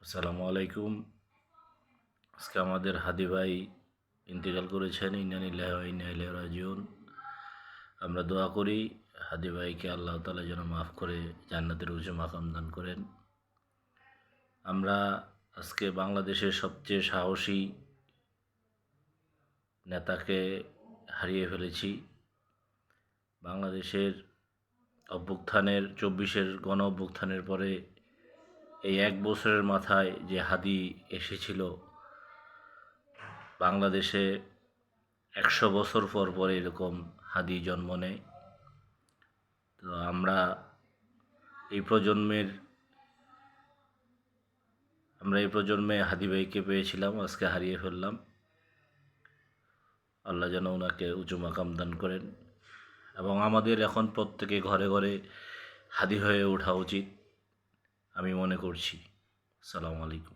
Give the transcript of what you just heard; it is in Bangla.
আসসালামু আলাইকুম। আজকে আমাদের হাদি ভাই ইন্তেকাল করেছেন। ইন্না লিল্লাহি ওয়া ইন্না ইলাইহি রাজিউন। আমরা দোয়া করি হাদি ভাইকে আল্লাহ তাআলা যেন মাফ করে জান্নাতের উঁচু মাকাম দান করেন। আমরা আজকে বাংলাদেশের সবচেয়ে সাহসী নেতাকে হারিয়ে ফেলেছি। বাংলাদেশের অভ্যুত্থানের ২৪-এর গণ অভ্যুত্থানের পরে এই ১ বছরের মাথায় যে হাদি এসেছিল বাংলাদেশে ১০০ বছর পর পর এরকম হাদি জন্ম নেয়। তো আমরা এই প্রজন্মে হাদি ভাইকে পেয়েছিলাম, আজকে হারিয়ে ফেললাম। আল্লাহ যেন ওনাকে উঁচু মাকাম দান করেন এবং আমাদের এখন প্রত্যেকে ঘরে ঘরে হাদি হয়ে ওঠা উচিত আমি মনে করছি। আসসালামু আলাইকুম।